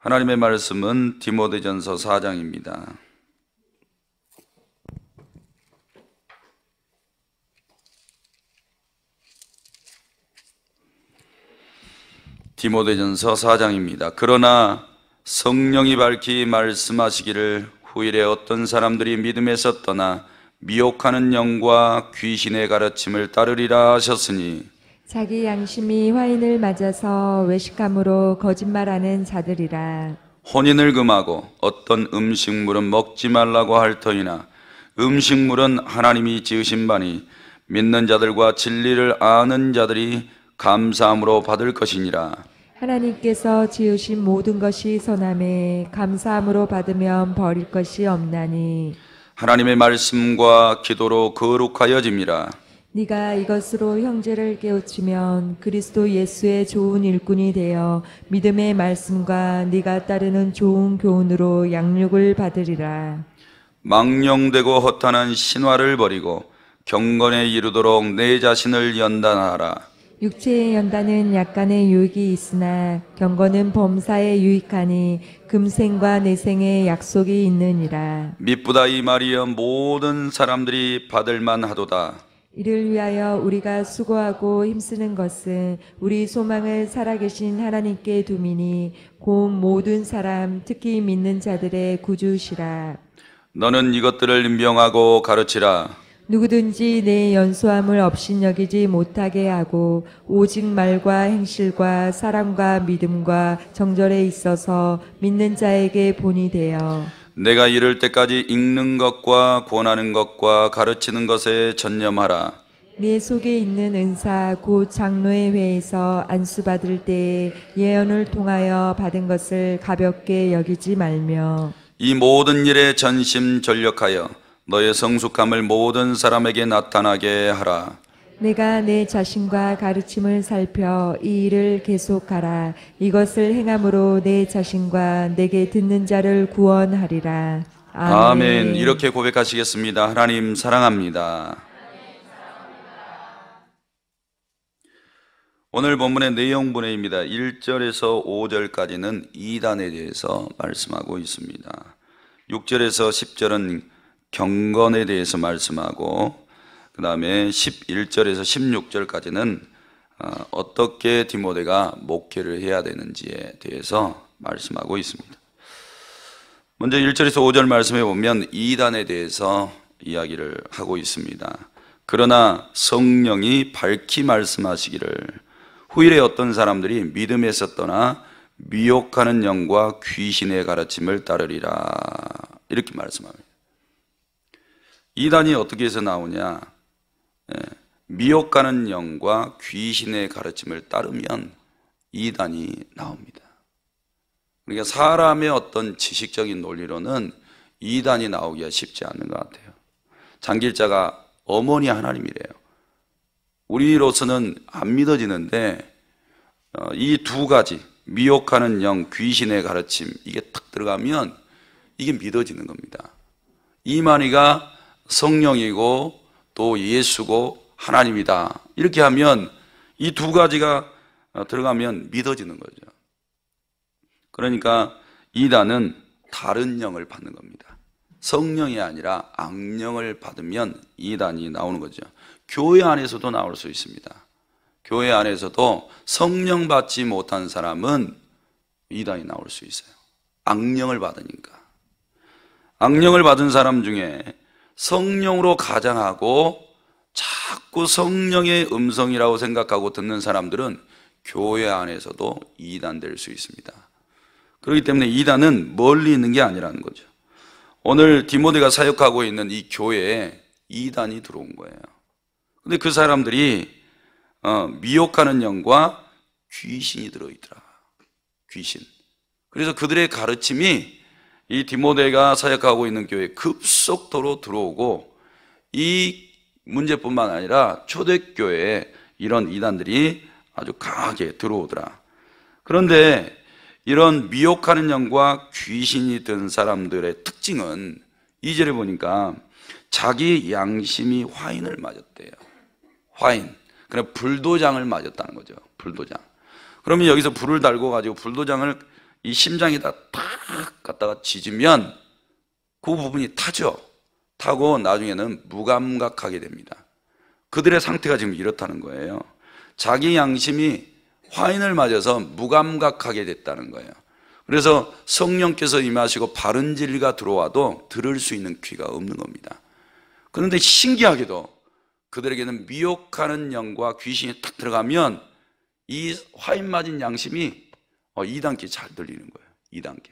하나님의 말씀은 디모데전서 4장입니다. 디모데전서 4장입니다. 그러나 성령이 밝히 말씀하시기를 후일에 어떤 사람들이 믿음에서 떠나 미혹하는 영과 귀신의 가르침을 따르리라 하셨으니 자기 양심이 화인을 맞아서 외식함으로 거짓말하는 자들이라. 혼인을 금하고 어떤 음식물은 먹지 말라고 할 터이나 음식물은 하나님이 지으신 바니 믿는 자들과 진리를 아는 자들이 감사함으로 받을 것이니라. 하나님께서 지으신 모든 것이 선함에 감사함으로 받으면 버릴 것이 없나니 하나님의 말씀과 기도로 거룩하여짐이라. 네가 이것으로 형제를 깨우치면 그리스도 예수의 좋은 일꾼이 되어 믿음의 말씀과 네가 따르는 좋은 교훈으로 양육을 받으리라. 망령되고 허탄한 신화를 버리고 경건에 이르도록 내 자신을 연단하라. 육체의 연단은 약간의 유익이 있으나 경건은 범사에 유익하니 금생과 내생의 약속이 있느니라. 미쁘다 이 말이여 모든 사람들이 받을 만하도다. 이를 위하여 우리가 수고하고 힘쓰는 것은 우리 소망을 살아계신 하나님께 두미니 곧 모든 사람 특히 믿는 자들의 구주시라. 너는 이것들을 임명하고 가르치라. 누구든지 내 연소함을 업신여기지 못하게 하고 오직 말과 행실과 사랑과 믿음과 정절에 있어서 믿는 자에게 본이 되어 내가 이를 때까지 읽는 것과 권하는 것과 가르치는 것에 전념하라. 내 속에 있는 은사 곧 장로의 회에서 안수받을 때에 예언을 통하여 받은 것을 가볍게 여기지 말며 이 모든 일에 전심전력하여 너의 성숙함을 모든 사람에게 나타나게 하라. 내가 내 자신과 가르침을 살펴 이 일을 계속하라. 이것을 행함으로 내 자신과 내게 듣는 자를 구원하리라. 아멘. 이렇게 고백하시겠습니다. 하나님 사랑합니다. 오늘 본문의 내용분해입니다. 1절에서 5절까지는 이단에 대해서 말씀하고 있습니다. 6절에서 10절은 경건에 대해서 말씀하고 그 다음에 11절에서 16절까지는 어떻게 디모데가 목회를 해야 되는지에 대해서 말씀하고 있습니다. 먼저 1절에서 5절 말씀해 보면 이단에 대해서 이야기를 하고 있습니다. 그러나 성령이 밝히 말씀하시기를 후일에 어떤 사람들이 믿음에서 떠나 미혹하는 영과 귀신의 가르침을 따르리라 이렇게 말씀합니다. 이단이 어떻게 해서 나오냐? 미혹하는 영과 귀신의 가르침을 따르면 이단이 나옵니다. 그러니까 사람의 어떤 지식적인 논리로는 이단이 나오기가 쉽지 않은 것 같아요. 장길자가 어머니 하나님이래요. 우리로서는 안 믿어지는데 이 두 가지 미혹하는 영, 귀신의 가르침 이게 탁 들어가면 이게 믿어지는 겁니다. 이만희가 성령이고 또 예수고 하나님이다 이렇게 하면 이 두 가지가 들어가면 믿어지는 거죠. 그러니까 이단은 다른 영을 받는 겁니다. 성령이 아니라 악령을 받으면 이단이 나오는 거죠. 교회 안에서도 나올 수 있습니다. 교회 안에서도 성령 받지 못한 사람은 이단이 나올 수 있어요. 악령을 받으니까. 악령을 받은 사람 중에 성령으로 가장하고 자꾸 성령의 음성이라고 생각하고 듣는 사람들은 교회 안에서도 이단될 수 있습니다. 그렇기 때문에 이단은 멀리 있는 게 아니라는 거죠. 오늘 디모데가 사역하고 있는 이 교회에 이단이 들어온 거예요. 근데 그 사람들이 미혹하는 영과 귀신이 들어있더라. 귀신. 그래서 그들의 가르침이 이 디모데가 사역하고 있는 교회에 급속도로 들어오고 이 문제뿐만 아니라 초대교회에 이런 이단들이 아주 강하게 들어오더라. 그런데 이런 미혹하는 영과 귀신이 든 사람들의 특징은 2절에 보니까 자기 양심이 화인을 맞았대요. 화인. 그러니까 불도장을 맞았다는 거죠. 불도장. 그러면 여기서 불을 달고 가지고 불도장을 이 심장에다 탁 갖다가 짖으면 그 부분이 타죠. 타고 나중에는 무감각하게 됩니다. 그들의 상태가 지금 이렇다는 거예요. 자기 양심이 화인을 맞아서 무감각하게 됐다는 거예요. 그래서 성령께서 임하시고 바른 진리가 들어와도 들을 수 있는 귀가 없는 겁니다. 그런데 신기하게도 그들에게는 미혹하는 영과 귀신이 탁 들어가면 이 화인 맞은 양심이 2단계 잘 들리는 거예요. 2단계.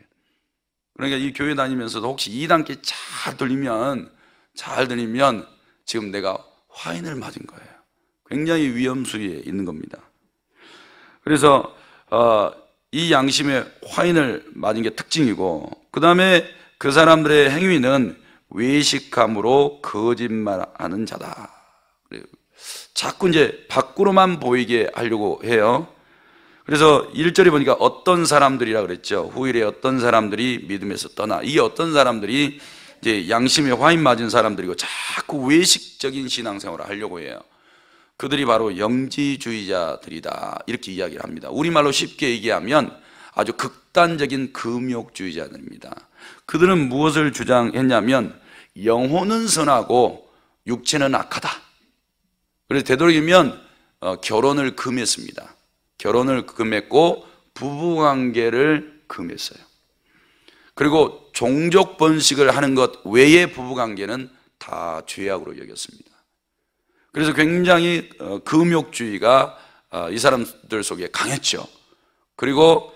그러니까 이 교회 다니면서도 혹시 2단계 잘 들리면 지금 내가 화인을 맞은 거예요. 굉장히 위험수위에 있는 겁니다. 그래서 이 양심에 화인을 맞은 게 특징이고, 그 다음에 그 사람들의 행위는 외식함으로 거짓말하는 자다. 자꾸 이제 밖으로만 보이게 하려고 해요. 그래서 1절에 보니까 어떤 사람들이라 그랬죠. 후일에 어떤 사람들이 믿음에서 떠나. 이 어떤 사람들이 이제 양심에 화인 맞은 사람들이고 자꾸 외식적인 신앙생활을 하려고 해요. 그들이 바로 영지주의자들이다, 이렇게 이야기를 합니다. 우리말로 쉽게 얘기하면 아주 극단적인 금욕주의자들입니다. 그들은 무엇을 주장했냐면 영혼은 선하고 육체는 악하다. 그래서 되도록이면 결혼을 금했습니다. 결혼을 금했고 부부관계를 금했어요. 그리고 종족 번식을 하는 것 외의 부부관계는 다 죄악으로 여겼습니다. 그래서 굉장히 금욕주의가 이 사람들 속에 강했죠. 그리고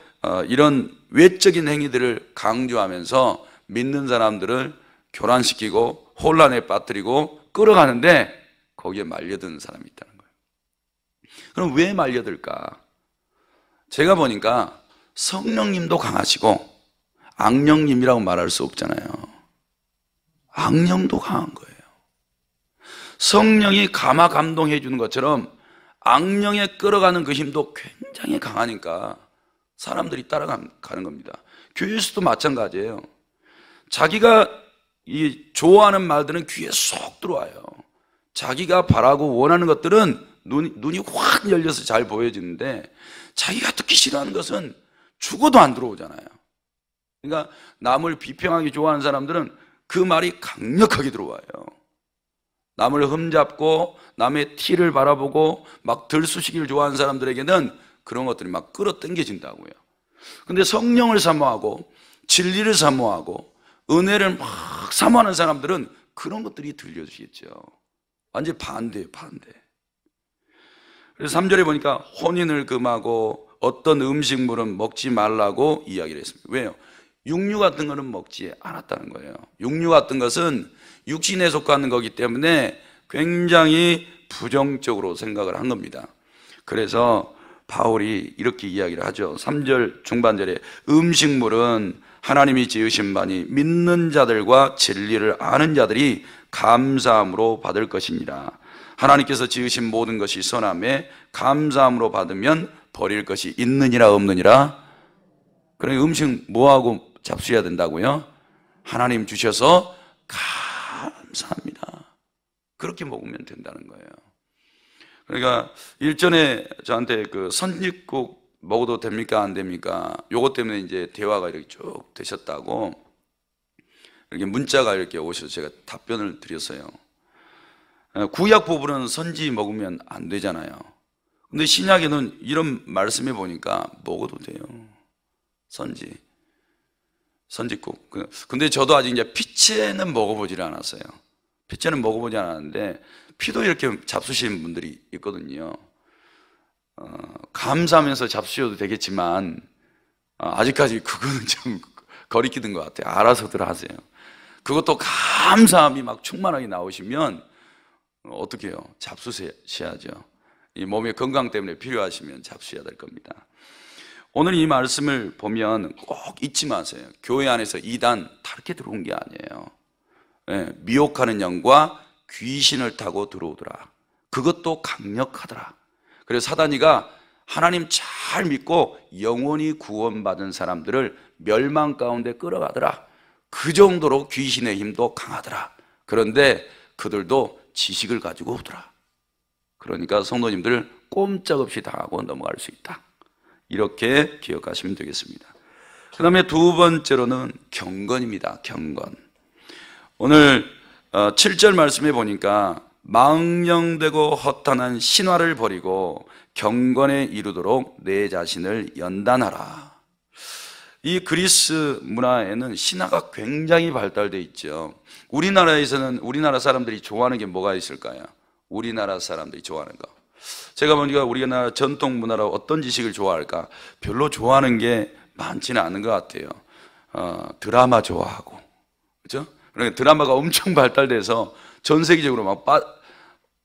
이런 외적인 행위들을 강조하면서 믿는 사람들을 교란시키고 혼란에 빠뜨리고 끌어가는데 거기에 말려드는 사람이 있다는 거예요. 그럼 왜 말려들까? 제가 보니까 성령님도 강하시고 악령님이라고 말할 수 없잖아요. 악령도 강한 거예요. 성령이 감화 감동해 주는 것처럼 악령에 끌어가는 그 힘도 굉장히 강하니까 사람들이 따라가는 겁니다. 교회에서도 마찬가지예요. 자기가 좋아하는 말들은 귀에 쏙 들어와요. 자기가 바라고 원하는 것들은 눈이 확 열려서 잘 보여지는데 자기가 듣기 싫어하는 것은 죽어도 안 들어오잖아요. 그러니까 남을 비평하기 좋아하는 사람들은 그 말이 강력하게 들어와요. 남을 흠잡고 남의 티를 바라보고 막 들쑤시기를 좋아하는 사람들에게는 그런 것들이 막 끌어당겨진다고요. 근데 성령을 사모하고 진리를 사모하고 은혜를 막 사모하는 사람들은 그런 것들이 들려주시겠죠. 완전히 반대예요, 반대. 그래서 3절에 보니까 혼인을 금하고 어떤 음식물은 먹지 말라고 이야기를 했습니다. 왜요? 육류 같은 거는 먹지 않았다는 거예요. 육류 같은 것은 육신에 속하는 거기 때문에 굉장히 부정적으로 생각을 한 겁니다. 그래서 바울이 이렇게 이야기를 하죠. 3절 중반절에 음식물은 하나님이 지으신 바니 믿는 자들과 진리를 아는 자들이 감사함으로 받을 것이니라. 하나님께서 지으신 모든 것이 선함에 감사함으로 받으면 버릴 것이 있느니라 없느니라. 그러니까 음식 뭐하고 잡수셔야 된다고요? 하나님 주셔서 감사합니다. 그렇게 먹으면 된다는 거예요. 그러니까 일전에 저한테 그 선짓국 먹어도 됩니까 안 됩니까? 요것 때문에 이제 대화가 이렇게 쭉 되셨다고 이렇게 문자가 이렇게 오셔서 제가 답변을 드렸어요. 구약 부분은 선지 먹으면 안 되잖아요. 근데 신약에는 이런 말씀해 보니까 먹어도 돼요. 선짓국. 근데 저도 아직 이제 피채는 먹어보질 않았어요. 피채는 먹어보지 않았는데 피도 이렇게 잡수시는 분들이 있거든요. 감사하면서 잡수셔도 되겠지만 아직까지 그거는 좀 거리끼는 것 같아요. 알아서들 하세요. 그것도 감사함이 막 충만하게 나오시면 어떻게 해요? 잡수셔야죠. 이 몸의 건강 때문에 필요하시면 잡수셔야 될 겁니다. 오늘 이 말씀을 보면 꼭 잊지 마세요. 교회 안에서 이단 다르게 들어온 게 아니에요. 미혹하는 영과 귀신을 타고 들어오더라. 그것도 강력하더라. 그래서 사단이가 하나님 잘 믿고 영원히 구원받은 사람들을 멸망 가운데 끌어가더라. 그 정도로 귀신의 힘도 강하더라. 그런데 그들도 지식을 가지고 오더라. 그러니까 성도님들 꼼짝없이 당하고 넘어갈 수 있다. 이렇게 기억하시면 되겠습니다. 그 다음에 두 번째로는 경건입니다. 경건. 오늘 7절 말씀에 보니까 망령되고 허탄한 신화를 버리고 경건에 이르도록 내 자신을 연단하라. 이 그리스 문화에는 신화가 굉장히 발달되어 있죠. 우리나라에서는 우리나라 사람들이 좋아하는 게 뭐가 있을까요? 우리나라 사람들이 좋아하는 거. 제가 보니까 우리나라 전통 문화로 어떤 지식을 좋아할까? 별로 좋아하는 게 많지는 않은 것 같아요. 드라마 좋아하고, 그렇죠? 그러니까 드라마가 엄청 발달돼서 전 세계적으로 막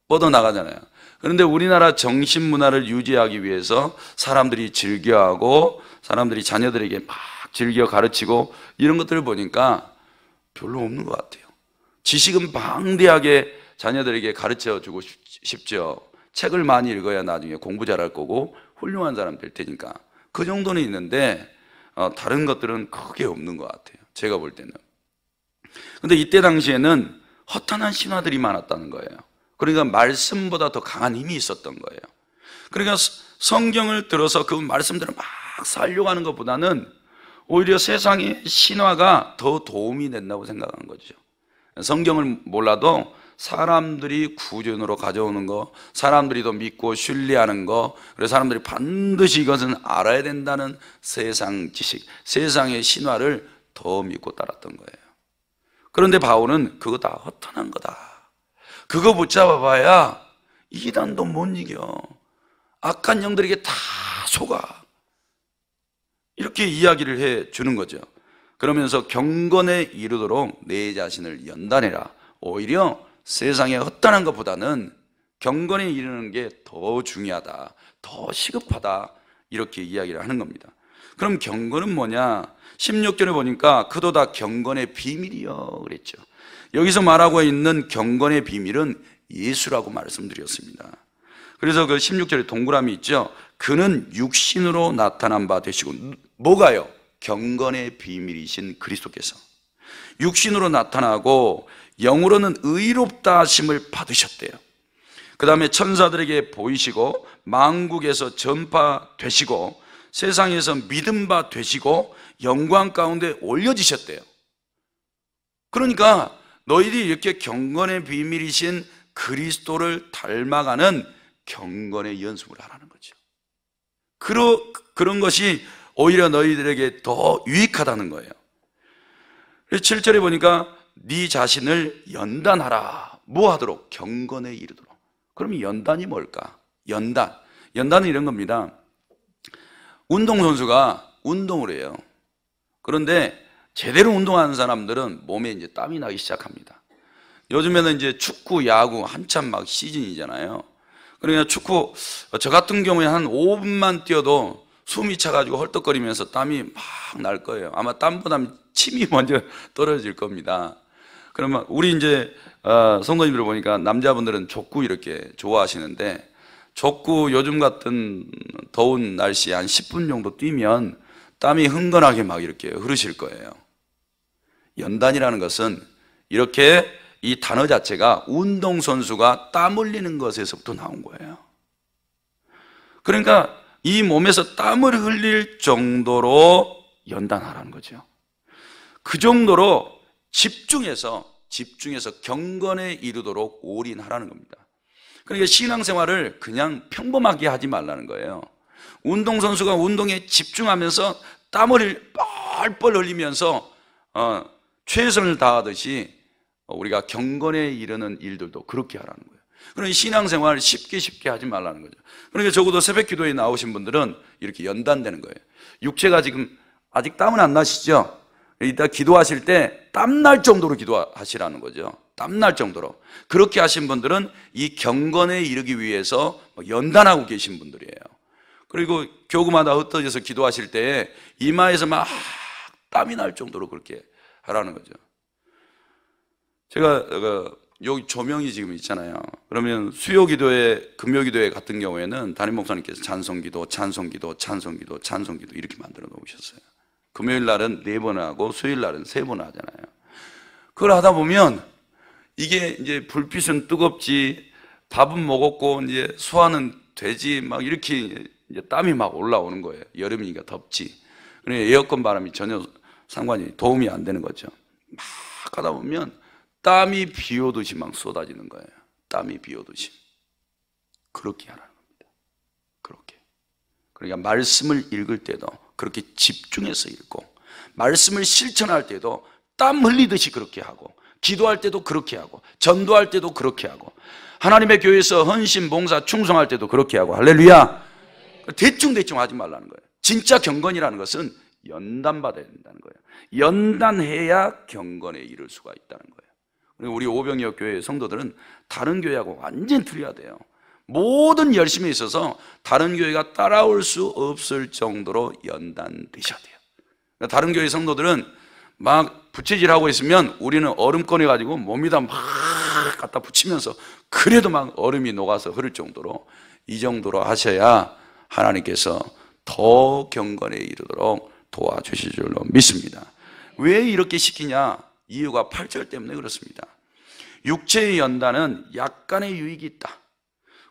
뻗어나가잖아요. 그런데 우리나라 정신 문화를 유지하기 위해서 사람들이 즐겨하고 사람들이 자녀들에게 막 즐겨 가르치고 이런 것들을 보니까 별로 없는 것 같아요. 지식은 방대하게 자녀들에게 가르쳐 주고 싶죠. 책을 많이 읽어야 나중에 공부 잘할 거고 훌륭한 사람 될 테니까. 그 정도는 있는데 다른 것들은 크게 없는 것 같아요. 제가 볼 때는. 근데 이때 당시에는 허탄한 신화들이 많았다는 거예요. 그러니까 말씀보다 더 강한 힘이 있었던 거예요. 그러니까 성경을 들어서 그 말씀대로 막 살려가는 것보다는 오히려 세상의 신화가 더 도움이 된다고 생각하는 거죠. 성경을 몰라도 사람들이 구준으로 가져오는 거, 사람들이 더 믿고 신뢰하는 거, 그래서 사람들이 반드시 이것은 알아야 된다는 세상 지식, 세상의 신화를 더 믿고 따랐던 거예요. 그런데 바울은 그거 다 허탄한 거다. 그거 붙잡아 봐야 이단도 못 이겨. 악한 영들에게 다 속아. 이렇게 이야기를 해 주는 거죠. 그러면서 경건에 이르도록 내 자신을 연단해라. 오히려 세상에 허탄한 것보다는 경건에 이르는 게 더 중요하다, 더 시급하다, 이렇게 이야기를 하는 겁니다. 그럼 경건은 뭐냐? 16절에 보니까 그도다 경건의 비밀이요 그랬죠. 여기서 말하고 있는 경건의 비밀은 예수라고 말씀드렸습니다. 그래서 그 16절에 동그라미 있죠. 그는 육신으로 나타난 바 되시고, 뭐가요? 경건의 비밀이신 그리스도께서 육신으로 나타나고 영으로는 의롭다 하심을 받으셨대요. 그 다음에 천사들에게 보이시고 만국에서 전파되시고 세상에서 믿음 바 되시고 영광 가운데 올려지셨대요. 그러니까 너희들이 이렇게 경건의 비밀이신 그리스도를 닮아가는 경건의 연습을 하라는 거죠. 그런 것이 오히려 너희들에게 더 유익하다는 거예요. 7절에 보니까 네 자신을 연단하라. 뭐 하도록? 경건에 이르도록. 그럼 연단이 뭘까? 연단은 이런 겁니다. 운동선수가 운동을 해요. 그런데 제대로 운동하는 사람들은 몸에 이제 땀이 나기 시작합니다. 요즘에는 이제 축구, 야구 한참 막 시즌이잖아요. 그러니까 축구, 저 같은 경우에 한 5분만 뛰어도 숨이 차가지고 헐떡거리면서 땀이 막 날 거예요. 아마 땀보다는 침이 먼저 떨어질 겁니다. 그러면 우리 이제 성도님들 보니까 남자분들은 족구 이렇게 좋아하시는데, 족구 요즘 같은 더운 날씨에 한 10분 정도 뛰면 땀이 흥건하게 막 이렇게 흐르실 거예요. 연단이라는 것은 이렇게 이 단어 자체가 운동선수가 땀 흘리는 것에서부터 나온 거예요. 그러니까 이 몸에서 땀을 흘릴 정도로 연단하라는 거죠. 그 정도로 집중해서 경건에 이르도록 올인하라는 겁니다. 그러니까 신앙생활을 그냥 평범하게 하지 말라는 거예요. 운동선수가 운동에 집중하면서 땀을 뻘뻘 흘리면서 최선을 다하듯이 우리가 경건에 이르는 일들도 그렇게 하라는 거예요. 그러니 신앙생활을 쉽게 하지 말라는 거죠. 그러니까 적어도 새벽 기도에 나오신 분들은 이렇게 연단되는 거예요. 육체가 지금 아직 땀은 안 나시죠? 이따 기도하실 때 땀날 정도로 기도하시라는 거죠. 땀날 정도로. 그렇게 하신 분들은 이 경건에 이르기 위해서 연단하고 계신 분들이에요. 그리고 교구마다 흩어져서 기도하실 때 이마에서 막 땀이 날 정도로 그렇게 하라는 거죠. 제가 여기 조명이 지금 있잖아요. 그러면 수요 기도회, 금요 기도회 같은 경우에는 담임 목사님께서 찬송기도 이렇게 만들어 놓으셨어요. 금요일 날은 4번 하고 수요일 날은 3번 하잖아요. 그걸 하다 보면 이게 이제 불빛은 뜨겁지, 밥은 먹었고 이제 소화는 되지, 막 이렇게 이제 땀이 막 올라오는 거예요. 여름이니까 덥지. 그러니까 에어컨 바람이 전혀 도움이 안 되는 거죠. 막 하다 보면 땀이 비 오듯이 막 쏟아지는 거예요. 땀이 비 오듯이. 그렇게 하라는 겁니다. 그렇게. 그러니까 말씀을 읽을 때도 그렇게 집중해서 읽고, 말씀을 실천할 때도 땀 흘리듯이 그렇게 하고, 기도할 때도 그렇게 하고, 전도할 때도 그렇게 하고, 하나님의 교회에서 헌신, 봉사, 충성할 때도 그렇게 하고. 할렐루야. 대충 하지 말라는 거예요. 진짜 경건이라는 것은 연단받아야 된다는 거예요. 연단해야 경건에 이를 수가 있다는 거예요. 그리고 우리 오병이어 교회 성도들은 다른 교회하고 완전히 틀려야 돼요. 모든 열심에 있어서 다른 교회가 따라올 수 없을 정도로 연단되셔야 돼요. 그러니까 다른 교회 성도들은 막 부채질하고 있으면 우리는 얼음 꺼내가지고 몸에다 막 갖다 붙이면서 그래도 막 얼음이 녹아서 흐를 정도로, 이 정도로 하셔야 하나님께서 더 경건에 이르도록 도와주실 줄로 믿습니다. 왜 이렇게 시키냐? 이유가 8절 때문에 그렇습니다. 육체의 연단은 약간의 유익이 있다.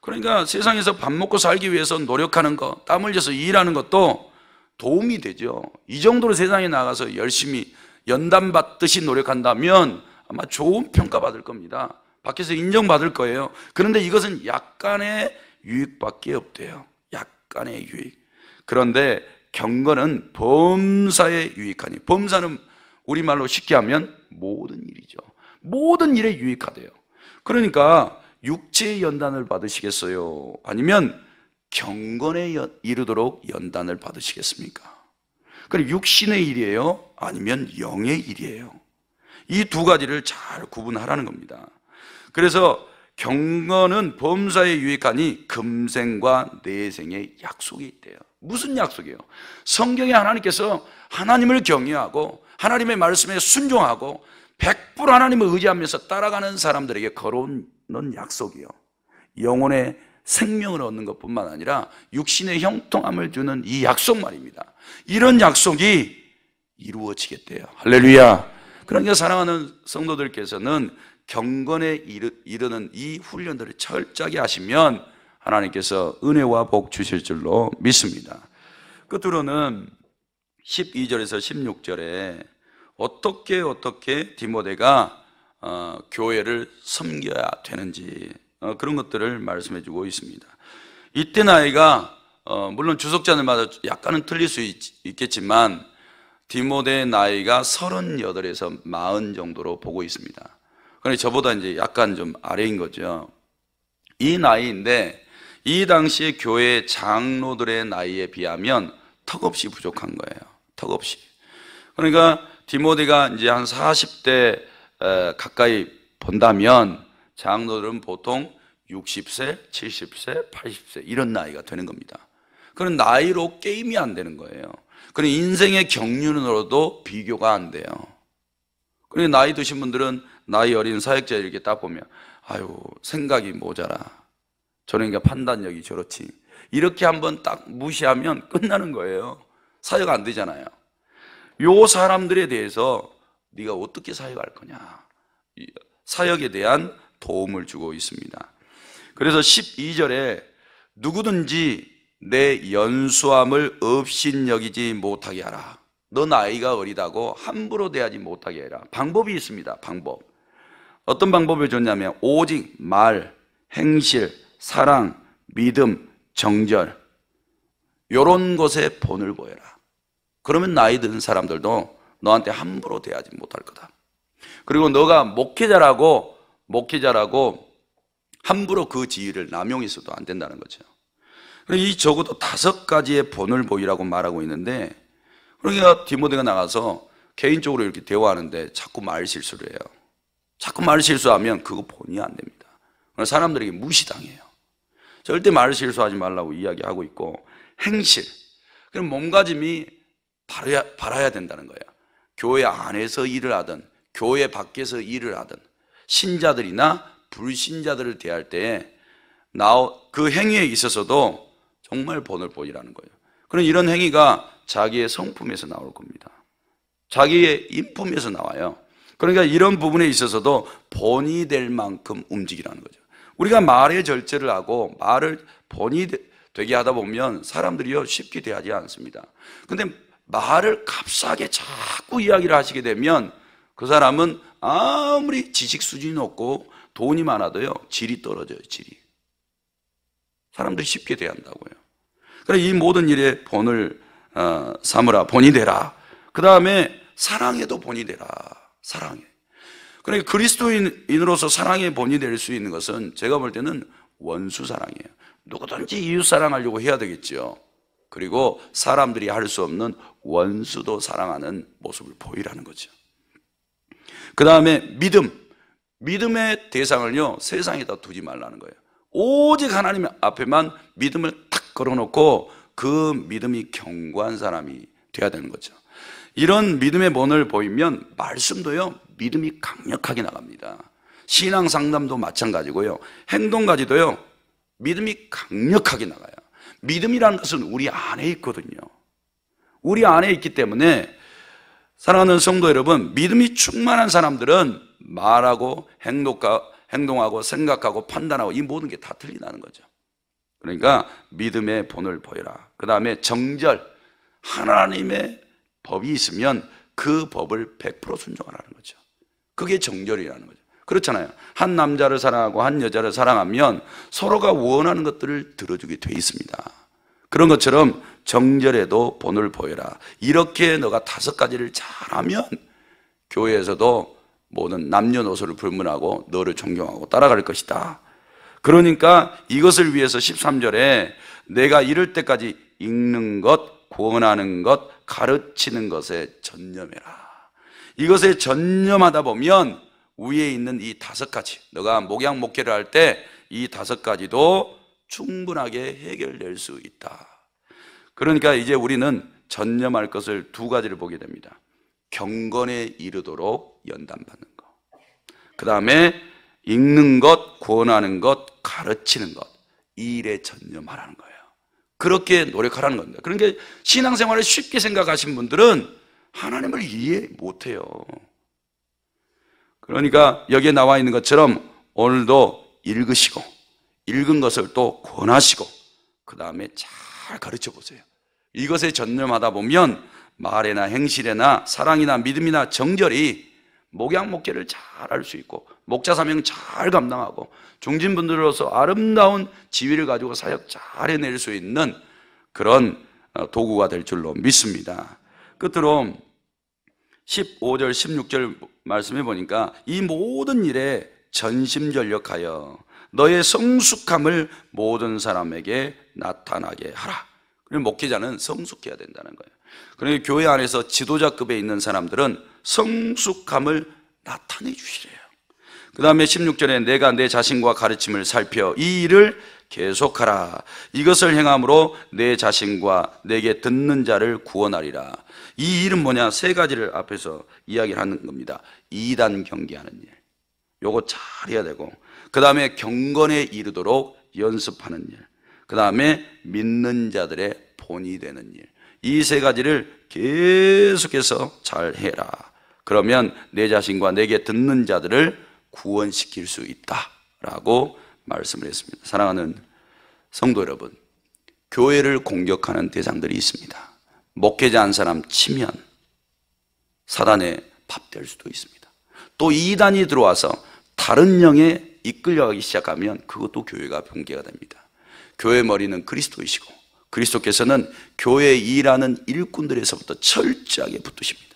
그러니까 세상에서 밥 먹고 살기 위해서 노력하는 것, 땀 흘려서 일하는 것도 도움이 되죠. 이 정도로 세상에 나가서 열심히 연단받듯이 노력한다면 아마 좋은 평가받을 겁니다. 밖에서 인정받을 거예요. 그런데 이것은 약간의 유익밖에 없대요. 약간의 유익. 그런데 경건은 범사에 유익하니, 범사는 우리말로 쉽게 하면 모든 일이죠. 모든 일에 유익하대요. 그러니까 육체의 연단을 받으시겠어요? 아니면 경건에 이르도록 연단을 받으시겠습니까? 그럼 육신의 일이에요? 아니면 영의 일이에요? 이 두 가지를 잘 구분하라는 겁니다. 그래서 경건은 범사에 유익하니 금생과 내생의 약속이 있대요. 무슨 약속이에요? 성경에 하나님께서 하나님을 경외하고 하나님의 말씀에 순종하고 100% 하나님을 의지하면서 따라가는 사람들에게 걸어오는 약속이요. 영혼의 생명을 얻는 것뿐만 아니라 육신의 형통함을 주는 이 약속 말입니다. 이런 약속이 이루어지겠대요. 할렐루야. 그러니까 사랑하는 성도들께서는 경건에 이르는 이 훈련들을 철저하게 하시면 하나님께서 은혜와 복 주실 줄로 믿습니다. 끝으로는 12절에서 16절에 어떻게 디모데가 교회를 섬겨야 되는지 그런 것들을 말씀해 주고 있습니다. 이때 나이가 물론 주석자들마다 약간은 틀릴 수 있겠지만 디모데의 나이가 38에서 40 정도로 보고 있습니다. 그런데 저보다 이제 약간 좀 아래인 거죠. 이 나이인데 이 당시에 교회 장로들의 나이에 비하면 턱없이 부족한 거예요. 턱없이. 그러니까 디모데가 이제 한 40대 가까이 본다면 장로들은 보통 60세, 70세, 80세 이런 나이가 되는 겁니다. 그런 나이로 게임이 안 되는 거예요. 그런 인생의 경륜으로도 비교가 안 돼요. 그러니까 나이 드신 분들은 나이 어린 사역자 이렇게 딱 보면 아유 생각이 모자라, 저러니까 판단력이 저렇지, 이렇게 한번 딱 무시하면 끝나는 거예요. 사역 안 되잖아요. 요 사람들에 대해서 네가 어떻게 사역할 거냐, 사역에 대한 도움을 주고 있습니다. 그래서 12절에 누구든지 내 연수함을 업신여기지 못하게 하라. 너 나이가 어리다고 함부로 대하지 못하게 해라. 방법이 있습니다. 방법. 어떤 방법을 줬냐면 오직 말, 행실, 사랑, 믿음, 정절 이런 것에 본을 보여라. 그러면 나이 든 사람들도 너한테 함부로 대하지 못할 거다. 그리고 너가 목회자라고 함부로 그 지위를 남용해서도 안 된다는 거죠. 이 적어도 5가지의 본을 보이라고 말하고 있는데, 그러니까 디모데가 나가서 개인적으로 이렇게 대화하는데 자꾸 말 실수를 해요. 자꾸 말 실수하면 그거 본이 안 됩니다. 사람들에게 무시당해요. 절대 말 실수하지 말라고 이야기하고 있고, 행실, 그럼 몸가짐이 바라야 된다는 거예요. 교회 안에서 일을 하든 교회 밖에서 일을 하든 신자들이나 불신자들을 대할 때에 그 행위에 있어서도 정말 본을 보이라는 거예요. 그럼 이런 행위가 자기의 성품에서 나올 겁니다. 자기의 인품에서 나와요. 그러니까 이런 부분에 있어서도 본이 될 만큼 움직이라는 거죠. 우리가 말의 절제를 하고 말을 본이 되게 하다 보면 사람들이요 쉽게 대하지 않습니다. 근데 말을 값싸게 자꾸 이야기를 하시게 되면 그 사람은 아무리 지식 수준이 높고 돈이 많아도요, 질이 떨어져요, 질이. 사람들이 쉽게 대한다고요. 그래, 이 모든 일에 본을 삼으라, 본이 되라. 그 다음에 사랑에도 본이 되라, 사랑에. 그러니까 그리스도인으로서 사랑의 본이 될 수 있는 것은 제가 볼 때는 원수 사랑이에요. 누구든지 이웃 사랑하려고 해야 되겠죠. 그리고 사람들이 할 수 없는 원수도 사랑하는 모습을 보이라는 거죠. 그 다음에 믿음의 대상을요, 세상에다 두지 말라는 거예요. 오직 하나님 앞에만 믿음을 탁 걸어놓고 그 믿음이 견고한 사람이 돼야 되는 거죠. 이런 믿음의 본을 보이면 말씀도요, 믿음이 강력하게 나갑니다. 신앙 상담도 마찬가지고요, 행동까지도요, 믿음이 강력하게 나가요. 믿음이라는 것은 우리 안에 있거든요. 우리 안에 있기 때문에 사랑하는 성도 여러분, 믿음이 충만한 사람들은 말하고 행동하고 생각하고 판단하고 이 모든 게 다 틀린다는 거죠. 그러니까 믿음의 본을 보여라. 그 다음에 정절, 하나님의 법이 있으면 그 법을 100% 순종하라는 거죠. 그게 정절이라는 거죠. 그렇잖아요. 한 남자를 사랑하고 한 여자를 사랑하면 서로가 원하는 것들을 들어주게 돼 있습니다. 그런 것처럼 정절에도 본을 보여라. 이렇게 너가 5가지를 잘하면 교회에서도 모든 남녀노소를 불문하고 너를 존경하고 따라갈 것이다. 그러니까 이것을 위해서 13절에 내가 이럴 때까지 읽는 것, 권하는 것, 가르치는 것에 전념해라. 이것에 전념하다 보면 위에 있는 이 5가지, 너가 목양 목회를 할 때 이 5가지도 충분하게 해결될 수 있다. 그러니까 이제 우리는 전념할 것을 2가지를 보게 됩니다. 경건에 이르도록 연단받는 것, 그 다음에 읽는 것, 권하는 것, 가르치는 것, 이 일에 전념하라는 거예요. 그렇게 노력하라는 겁니다. 그러니까 신앙생활을 쉽게 생각하신 분들은 하나님을 이해 못해요. 그러니까 여기에 나와 있는 것처럼 오늘도 읽으시고 읽은 것을 또 권하시고 그 다음에 잘 가르쳐 보세요. 이것에 전념하다 보면 말이나 행실이나 사랑이나 믿음이나 정절이 목양 목회를 잘 할 수 있고 목자 사명 잘 감당하고 중진분들로서 아름다운 지위를 가지고 사역 잘 해낼 수 있는 그런 도구가 될 줄로 믿습니다. 끝으로 15절 16절 말씀해 보니까 이 모든 일에 전심전력하여 너의 성숙함을 모든 사람에게 나타나게 하라. 그리고 목회자는 성숙해야 된다는 거예요. 그러니까 교회 안에서 지도자급에 있는 사람들은 성숙함을 나타내 주시래요. 그 다음에 16절에 내가 내 자신과 가르침을 살펴 이 일을 계속하라. 이것을 행함으로 내 자신과 내게 듣는 자를 구원하리라. 이 일은 뭐냐? 3가지를 앞에서 이야기를 하는 겁니다. 이단 경계하는 일, 요거 잘 해야 되고, 그 다음에 경건에 이르도록 연습하는 일, 그 다음에 믿는 자들의 본이 되는 일, 이 3가지를 계속해서 잘 해라. 그러면 내 자신과 내게 듣는 자들을 구원시킬 수 있다라고 말씀을 했습니다. 사랑하는 성도 여러분, 교회를 공격하는 대상들이 있습니다. 목회자 한 사람 치면 사단의 밥 될 수도 있습니다. 또 이단이 들어와서 다른 영에 이끌려가기 시작하면 그것도 교회가 붕괴가 됩니다. 교회 머리는 그리스도이시고 그리스도께서는 교회에 일하는 일꾼들에서부터 철저하게 붙드십니다.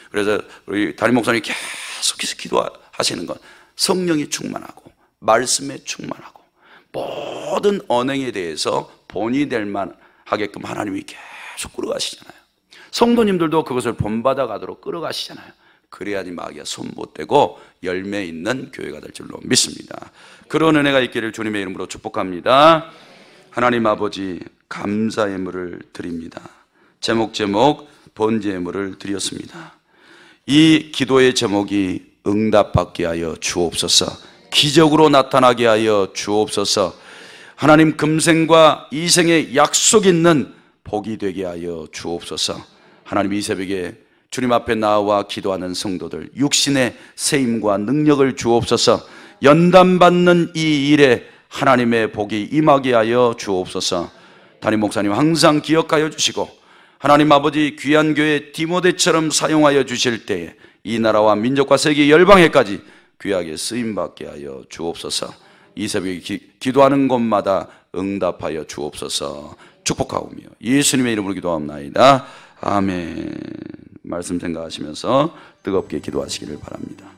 그래서 우리 담임 목사님이 계속해서 기도하시는 건 성령이 충만하고 말씀에 충만하고 모든 언행에 대해서 본이 될 만하게끔 하나님이 계속 끌어가시잖아요. 성도님들도 그것을 본받아 가도록 끌어가시잖아요. 그래야지 마귀가 손 못 대고 열매 있는 교회가 될 줄로 믿습니다. 그런 은혜가 있기를 주님의 이름으로 축복합니다. 하나님 아버지, 감사의 예물을 드립니다. 제목 번제의 예물을 드렸습니다. 이 기도의 제목이 응답받게 하여 주옵소서, 기적으로 나타나게 하여 주옵소서, 하나님 금생과 이생의 약속 있는 복이 되게 하여 주옵소서. 하나님 이 새벽에 주님 앞에 나와 기도하는 성도들 육신의 세임과 능력을 주옵소서. 연단받는 이 일에 하나님의 복이 임하게 하여 주옵소서. 담임 목사님 항상 기억하여 주시고 하나님 아버지 귀한 교회 디모데처럼 사용하여 주실 때에 이 나라와 민족과 세계 열방에까지 귀하게 쓰임받게 하여 주옵소서. 이 새벽에 기도하는 곳마다 응답하여 주옵소서. 축복하오며 예수님의 이름으로 기도하옵나이다. 아멘. 말씀 생각하시면서 뜨겁게 기도하시기를 바랍니다.